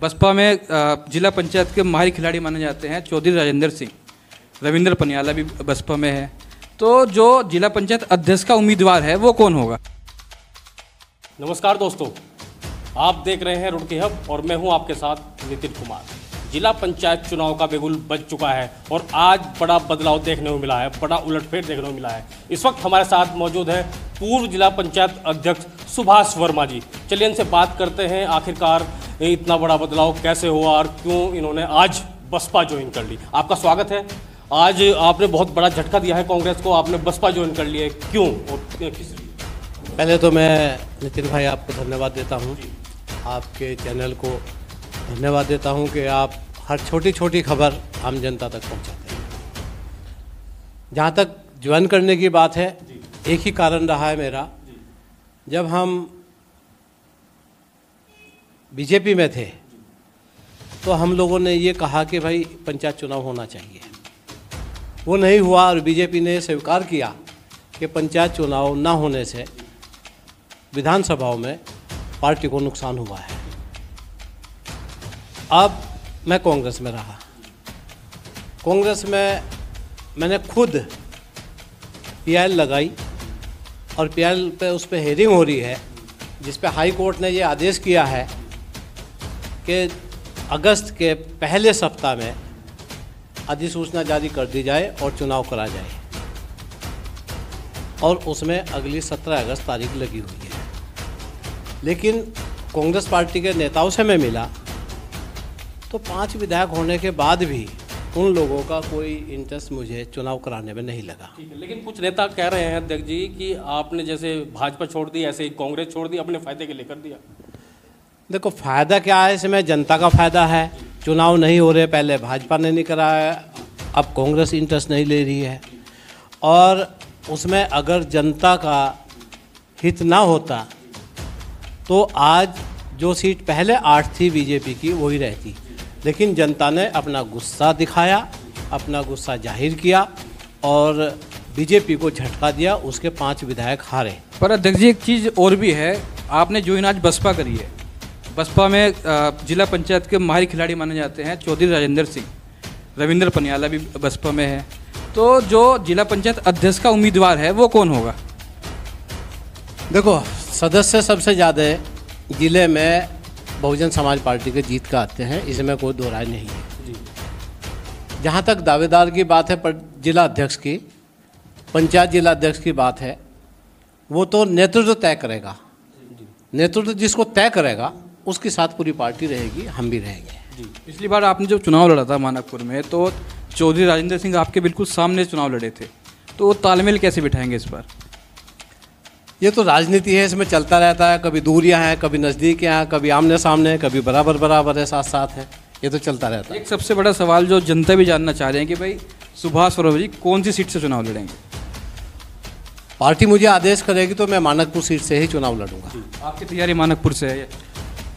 बसपा में जिला पंचायत के माहिर खिलाड़ी माने जाते हैं चौधरी राजेंद्र सिंह। रविंद्र पनियाला भी बसपा में है। तो जो जिला पंचायत अध्यक्ष का उम्मीदवार है वो कौन होगा? नमस्कार दोस्तों, आप देख रहे हैं रुड़की हब और मैं हूं आपके साथ नितिन कुमार। जिला पंचायत चुनाव का बिगुल बज चुका है और आज बड़ा बदलाव देखने को मिला है, बड़ा उलटफेर देखने को मिला है। इस वक्त हमारे साथ मौजूद है पूर्व जिला पंचायत अध्यक्ष सुभाष वर्मा जी। चलिए इनसे बात करते हैं, आखिरकार इतना बड़ा बदलाव कैसे हुआ और क्यों इन्होंने आज बसपा ज्वाइन कर ली। आपका स्वागत है। आज आपने बहुत बड़ा झटका दिया है कांग्रेस को, आपने बसपा ज्वाइन कर लिया है, क्यों और किस? पहले तो मैं नितिन भाई आपको धन्यवाद देता हूं, आपके चैनल को धन्यवाद देता हूं कि आप हर छोटी छोटी खबर आम जनता तक पहुंचाते हैं। जहां तक ज्वाइन करने की बात है, एक ही कारण रहा है मेरा। जब हम बीजेपी में थे तो हम लोगों ने ये कहा कि भाई पंचायत चुनाव होना चाहिए। वो नहीं हुआ और बीजेपी ने स्वीकार किया कि पंचायत चुनाव ना होने से विधानसभाओं में पार्टी को नुकसान हुआ है। अब मैं कांग्रेस में रहा। कांग्रेस में मैंने खुद पीएल लगाई और पीएल पे उस पर हेयरिंग हो रही है, जिस पे हाई कोर्ट ने ये आदेश किया है कि अगस्त के पहले सप्ताह में अधिसूचना जारी कर दी जाए और चुनाव करा जाए, और उसमें अगली 17 अगस्त तारीख लगी हुई है। लेकिन कांग्रेस पार्टी के नेताओं से मैं मिला तो 5 विधायक होने के बाद भी उन लोगों का कोई इंटरेस्ट मुझे चुनाव कराने में नहीं लगा। लेकिन कुछ नेता कह रहे हैं अध्यक्ष जी कि आपने जैसे भाजपा छोड़ दी ऐसे ही कांग्रेस छोड़ दी, अपने फायदे के लिए कर दिया। देखो फ़ायदा क्या है इसमें, जनता का फ़ायदा है। चुनाव नहीं हो रहे, पहले भाजपा ने नहीं कराया, अब कांग्रेस इंटरेस्ट नहीं ले रही है, और उसमें अगर जनता का हित ना होता तो आज जो सीट पहले 8 थी बीजेपी की वही रहती। लेकिन जनता ने अपना गुस्सा दिखाया, अपना गुस्सा जाहिर किया और बीजेपी को झटका दिया, उसके 5 विधायक हारे। पर अध्यक्ष जी एक चीज़ और भी है, आपने ज्वाइन आज बसपा करी है। बसपा में जिला पंचायत के माहिर खिलाड़ी माने जाते हैं चौधरी राजेंद्र सिंह। रविंद्र पनियाला भी बसपा में है। तो जो जिला पंचायत अध्यक्ष का उम्मीदवार है वो कौन होगा? देखो, सदस्य सबसे ज़्यादा ज़िले में बहुजन समाज पार्टी के जीत का आते हैं, इसमें कोई दो राय नहीं है। जहाँ तक दावेदार की बात है पर जिला अध्यक्ष की, पंचायत जिला अध्यक्ष की बात है, वो तो नेतृत्व तय करेगा। नेतृत्व जिसको तय करेगा उसके साथ पूरी पार्टी रहेगी, हम भी रहेंगे। पिछली बार आपने जब चुनाव लड़ा था मानकपुर में तो चौधरी राजेंद्र सिंह आपके बिल्कुल सामने चुनाव लड़े थे, तो तालमेल कैसे बिठाएंगे इस बार? ये तो राजनीति है, इसमें चलता रहता है। कभी दूरियां हैं, कभी नज़दीकियां हैं, कभी आमने सामने, कभी बराबर बराबर है, साथ साथ है। ये तो चलता रहता है। एक सबसे बड़ा सवाल जो जनता भी जानना चाह रहे हैं कि भाई सुभाष वर्मा जी कौन सी सीट से चुनाव लड़ेंगे? पार्टी मुझे आदेश करेगी तो मैं मानकपुर सीट से ही चुनाव लड़ूंगा। आपकी तैयारी मानकपुर से है?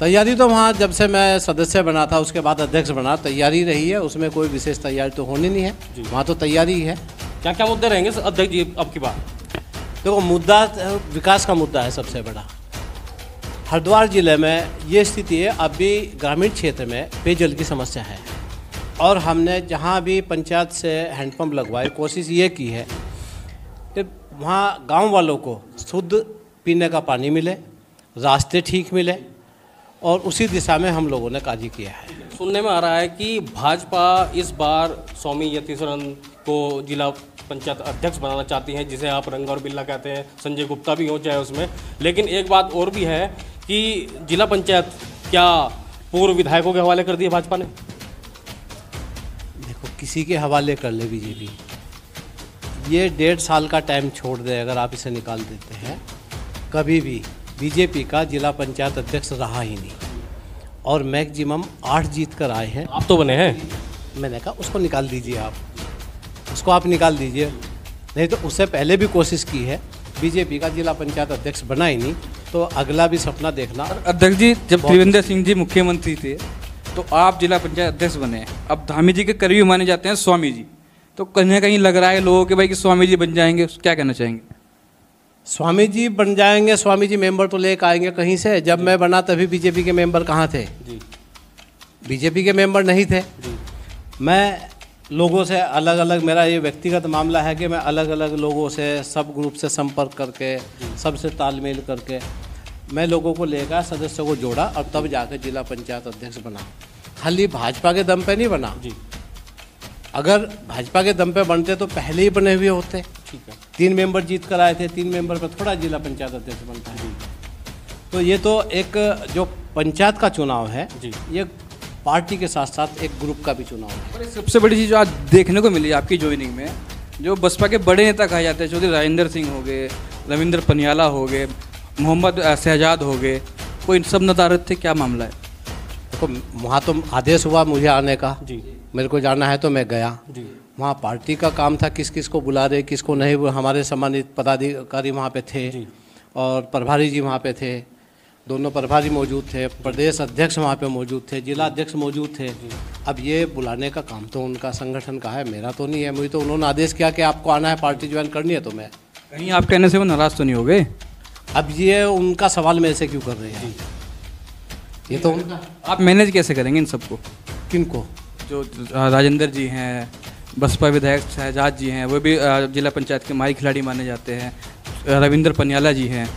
तैयारी तो वहाँ जब से मैं सदस्य बना था उसके बाद अध्यक्ष बना, तैयारी रही है, उसमें कोई विशेष तैयारी तो होनी नहीं है। वहाँ तो तैयारी ही है। क्या क्या मुद्दे रहेंगे अध्यक्ष जी अब की बार? देखो, मुद्दा विकास का मुद्दा है सबसे बड़ा। हरिद्वार जिले में ये स्थिति है, अब भी ग्रामीण क्षेत्र में पेयजल की समस्या है, और हमने जहाँ भी पंचायत से हैंडपम्प लगवाए, कोशिश ये की है कि वहाँ गांव वालों को शुद्ध पीने का पानी मिले, रास्ते ठीक मिले, और उसी दिशा में हम लोगों ने कार्य किया है। सुनने में आ रहा है कि भाजपा इस बार स्वामी यतीश्वरन को जिला पंचायत अध्यक्ष बनाना चाहती हैं, जिसे आप रंगा और बिल्ला कहते हैं। संजय गुप्ता भी हो चाहे उसमें। लेकिन एक बात और भी है कि जिला पंचायत क्या पूर्व विधायकों के हवाले कर दिए भाजपा ने? देखो, किसी के हवाले कर ले बीजेपी, ये 1.5 साल का टाइम छोड़ दे, अगर आप इसे निकाल देते हैं, कभी भी बीजेपी का जिला पंचायत अध्यक्ष रहा ही नहीं, और मैक्सिमम 8 जीत कर आए हैं। आप तो बने हैं। मैंने कहा उसको निकाल दीजिए, आप उसको आप निकाल दीजिए। नहीं तो उससे पहले भी कोशिश की है, बीजेपी का जिला पंचायत अध्यक्ष बना ही नहीं, तो अगला भी सपना देखना। अध्यक्ष जी, जब त्रिवेंद्र सिंह जी मुख्यमंत्री थे तो आप जिला पंचायत अध्यक्ष बने। अब धामी जी के करीबी माने जाते हैं स्वामी जी, तो कहीं ना कहीं लग रहा है लोगों के भाई कि स्वामी जी बन जाएंगे, क्या कहना चाहेंगे? स्वामी जी बन जाएंगे, स्वामी जी मेंबर तो लेकर आएंगे कहीं से। जब मैं बना तभी बीजेपी के मेंबर कहाँ थे? जी। बीजेपी के मेंबर नहीं थे। मैं लोगों से अलग अलग, मेरा ये व्यक्तिगत मामला है कि मैं अलग अलग लोगों से, सब ग्रुप से संपर्क करके, सबसे तालमेल करके मैं लोगों को लेकर सदस्यों को जोड़ा और तब जाकर जिला पंचायत अध्यक्ष बना। खाली भाजपा के दम पे नहीं बना जी। अगर भाजपा के दम पे बनते तो पहले ही बने हुए होते। ठीक है। 3 मेंबर जीत कर आए थे, 3 मेंबर पर थोड़ा जिला पंचायत अध्यक्ष बनता है। तो ये तो एक जो पंचायत का चुनाव है जी, ये पार्टी के साथ साथ एक ग्रुप का भी चुनाव है। और सबसे बड़ी चीज़ जो आज देखने को मिली आपकी ज्वाइनिंग में, जो बसपा के बड़े नेता कहे जाते हैं, चौधरी राजेंद्र सिंह हो गए, रविंद्र पनियाला हो गए, मोहम्मद शहजाद हो गए, वो इन सब नदारत थे, क्या मामला है? देखो वहाँ तो आदेश हुआ मुझे आने का जी, मेरे को जाना है तो मैं गया जी। वहाँ पार्टी का काम था किस किस को बुला रहे किसको नहीं, वो हमारे सम्मानित पदाधिकारी वहाँ पे थे जी। और प्रभारी जी वहाँ पे थे, दोनों प्रभारी मौजूद थे, प्रदेश अध्यक्ष वहाँ पे मौजूद थे, जिला अध्यक्ष मौजूद थे। अब ये बुलाने का काम तो उनका संगठन का है, मेरा तो नहीं है। मुझे तो उन्होंने आदेश किया कि आपको आना है, पार्टी ज्वाइन करनी है, तो मैं। कहीं आप कहने से वो नाराज़ तो नहीं हो गए? अब ये उनका सवाल मेरे से क्यों कर रहे हैं? ये तो उनका। आप मैनेज कैसे करेंगे इन सबको? किनको? जो राजेंद्र जी हैं, बसपा विधायक शहजाद जी हैं, वो भी जिला पंचायत के माही खिलाड़ी माने जाते हैं, रविंद्र पनियाला जी हैं।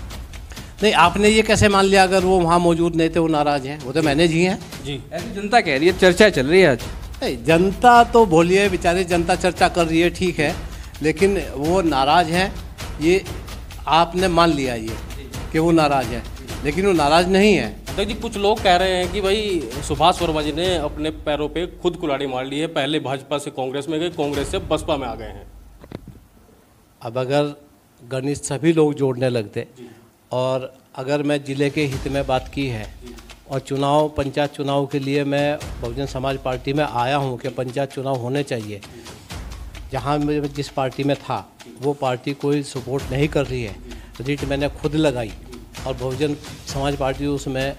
नहीं, आपने ये कैसे मान लिया अगर वो वहाँ मौजूद नहीं थे वो नाराज़ हैं? वो तो मैनेज ही हैं जी। ऐसी जनता कह रही है, चर्चा चल रही है आज। नहीं, जनता तो बोलिए, बेचारी जनता चर्चा कर रही है, ठीक है, लेकिन वो नाराज़ हैं ये आपने मान लिया ये कि वो नाराज़ है, लेकिन वो नाराज़ नहीं है। तो जी कुछ लोग कह रहे हैं कि भाई सुभाष वर्मा जी ने अपने पैरों पे खुद कुल्हाड़ी मार ली है, पहले भाजपा से कांग्रेस में गए, कांग्रेस से बसपा में आ गए हैं। अब अगर गणित सभी लोग जोड़ने लगते और अगर मैं ज़िले के हित में बात की है और चुनाव, पंचायत चुनाव के लिए मैं बहुजन समाज पार्टी में आया हूँ कि पंचायत चुनाव होने चाहिए, जहाँ मैं जिस पार्टी में था वो पार्टी कोई सपोर्ट नहीं कर रही है, रीट मैंने खुद लगाई और बहुजन समाज पार्टी उसमें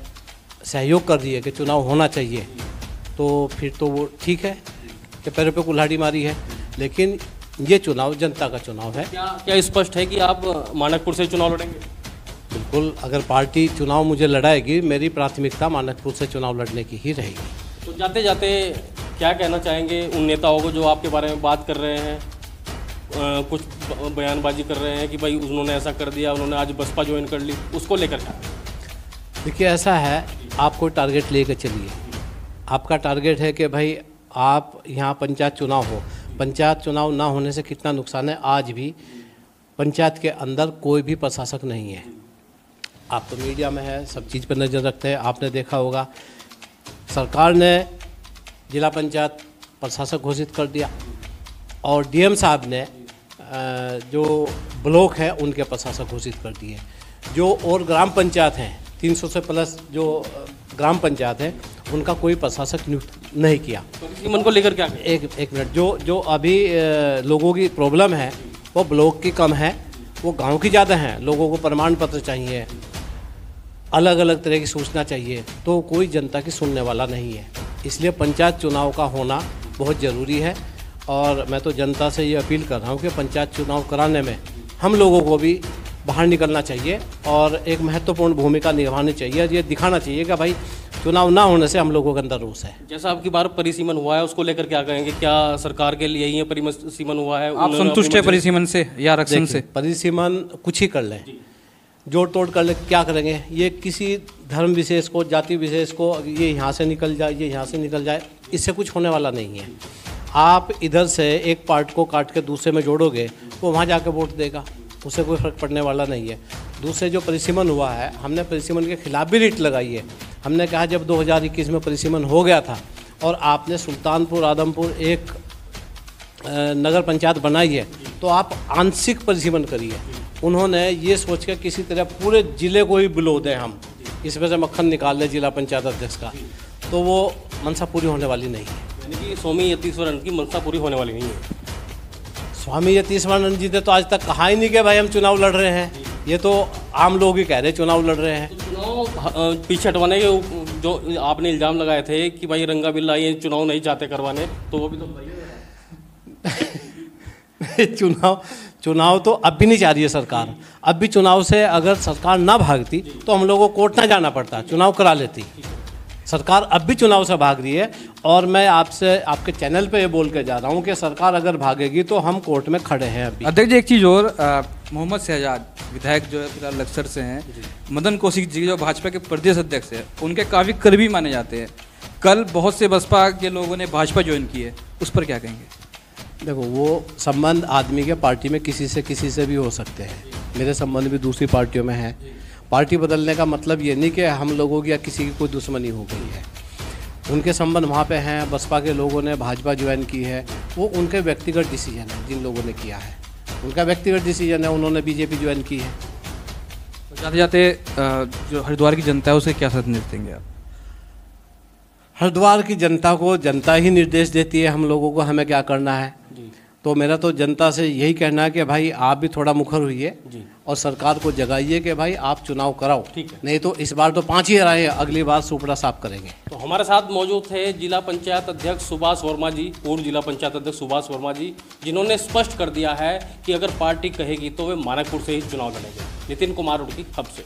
सहयोग कर रही है कि चुनाव होना चाहिए, तो फिर तो वो ठीक है कि पैरों पे कुल्हाड़ी मारी है। लेकिन ये चुनाव जनता का चुनाव है। क्या स्पष्ट है कि आप मानकपुर से चुनाव लड़ेंगे? बिल्कुल, अगर पार्टी चुनाव मुझे लड़ाएगी, मेरी प्राथमिकता मानकपुर से चुनाव लड़ने की ही रहेगी। तो जाते जाते क्या कहना चाहेंगे उन नेताओं को जो आपके बारे में बात कर रहे हैं, कुछ बयानबाजी कर रहे हैं कि भाई उन्होंने ऐसा कर दिया, उन्होंने आज बसपा ज्वाइन कर ली, उसको लेकर क्या? देखिए ऐसा है, आप कोई टारगेट लेकर चलिए। आपका टारगेट है कि भाई आप यहाँ पंचायत चुनाव हो, पंचायत चुनाव ना होने से कितना नुकसान है। आज भी पंचायत के अंदर कोई भी प्रशासक नहीं है। आप तो मीडिया में है, सब चीज़ पर नज़र रखते हैं, आपने देखा होगा सरकार ने जिला पंचायत प्रशासक घोषित कर दिया और डीएम साहब ने जो ब्लॉक है उनके प्रशासक घोषित कर दिए। जो और ग्राम पंचायत हैं 300 से प्लस जो ग्राम पंचायत है उनका कोई प्रशासक नियुक्त नहीं किया। मन को लेकर क्या? एक मिनट, जो अभी लोगों की प्रॉब्लम है वो ब्लॉक की कम है, वो गांव की ज़्यादा है। लोगों को प्रमाण पत्र चाहिए, अलग अलग तरह की सूचना चाहिए, तो कोई जनता की सुनने वाला नहीं है। इसलिए पंचायत चुनाव का होना बहुत ज़रूरी है और मैं तो जनता से ये अपील कर रहा हूँ कि पंचायत चुनाव कराने में हम लोगों को भी बाहर निकलना चाहिए और एक महत्वपूर्ण भूमिका निभानी चाहिए। ये दिखाना चाहिए कि भाई चुनाव ना होने से हम लोगों के अंदर रोष है। जैसा आपकी बार परिसीमन हुआ है उसको लेकर क्या कहेंगे? क्या सरकार के लिए ही परिसीमन हुआ है? आप संतुष्ट है परिसीमन से या आरक्षण से? परिसीमन कुछ ही कर लें, जोड़ तोड़ कर ले, क्या करेंगे? ये किसी धर्म विशेष को, जाति विशेष को, ये यहाँ से निकल जाए, ये यहाँ से निकल जाए, इससे कुछ होने वाला नहीं है। आप इधर से एक पार्ट को काट के दूसरे में जोड़ोगे, वो वहाँ जाके वोट देगा, उससे कोई फर्क पड़ने वाला नहीं है। दूसरे जो परिसीमन हुआ है, हमने परिसीमन के खिलाफ भी रिट लगाई है। हमने कहा जब 2021 में परिसीमन हो गया था और आपने सुल्तानपुर आदमपुर एक नगर पंचायत बनाई है, तो आप आंशिक परिसीमन करिए। उन्होंने ये सोच कर किसी तरह पूरे ज़िले को ही बुलो दें हम, इसमें से मक्खन निकाल लें जिला पंचायत अध्यक्ष का, तो वो मंशा पूरी होने वाली नहीं है। यानी कि स्वामी यतीश्वरानंद की मंशा पूरी होने वाली नहीं है। स्वामी यतीश्वरानंद जी ने तो आज तक कहा ही नहीं कि भाई हम चुनाव लड़ रहे हैं। ये तो आम लोग ही कह रहे हैं चुनाव लड़ रहे हैं। तो चुनाव पीछे हटवाने के जो आपने इल्ज़ाम लगाए थे कि भाई रंगा बिल्ला ये चुनाव नहीं चाहते करवाने, तो वो भी तो चुनाव तो अब भी नहीं चाह रही है सरकार। अब भी चुनाव से अगर सरकार ना भागती तो हम लोगों को कोर्ट ना जाना पड़ता, चुनाव करा लेती। सरकार अब भी चुनाव से भाग रही है और मैं आपसे आपके चैनल पे ये बोल के जा रहा हूँ कि सरकार अगर भागेगी तो हम कोर्ट में खड़े हैं अभी। अध्यक्ष जी, एक चीज़ और, मोहम्मद शहजाद विधायक जो है फिलहाल लक्सर से हैं, मदन कौशिक जी जो भाजपा के प्रदेश अध्यक्ष हैं, उनके काफ़ी करीबी माने जाते हैं। कल बहुत से बसपा के लोगों ने भाजपा ज्वाइन की है, उस पर क्या कहेंगे? देखो, वो संबंध आदमी के पार्टी में किसी से भी हो सकते हैं। मेरे संबंध भी दूसरी पार्टियों में हैं। पार्टी बदलने का मतलब ये नहीं कि हम लोगों की या किसी की कोई दुश्मनी हो गई है। उनके संबंध वहाँ पे हैं। बसपा के लोगों ने भाजपा ज्वाइन की है, वो उनके व्यक्तिगत डिसीजन है। जिन लोगों ने किया है उनका व्यक्तिगत डिसीजन है, उन्होंने बीजेपी ज्वाइन की है। तो जाते जाते जो हरिद्वार की जनता है उसे क्या संदेश देंगे आप? हरिद्वार की जनता को जनता ही निर्देश देती है हम लोगों को हमें क्या करना है। तो मेरा तो जनता से यही कहना है कि भाई आप भी थोड़ा मुखर हुइए और सरकार को जगाइए कि भाई आप चुनाव कराओ। ठीक है। नहीं तो इस बार तो 5 ही हराए, अगली बार सुपड़ा साफ करेंगे। तो हमारे साथ मौजूद थे जिला पंचायत अध्यक्ष सुभाष वर्मा जी, पूर्व जिला पंचायत अध्यक्ष सुभाष वर्मा जी, जिन्होंने स्पष्ट कर दिया है कि अगर पार्टी कहेगी तो वे मानकपुर से ही चुनाव लड़ेंगे। नितिन कुमार रुड़की, हब से।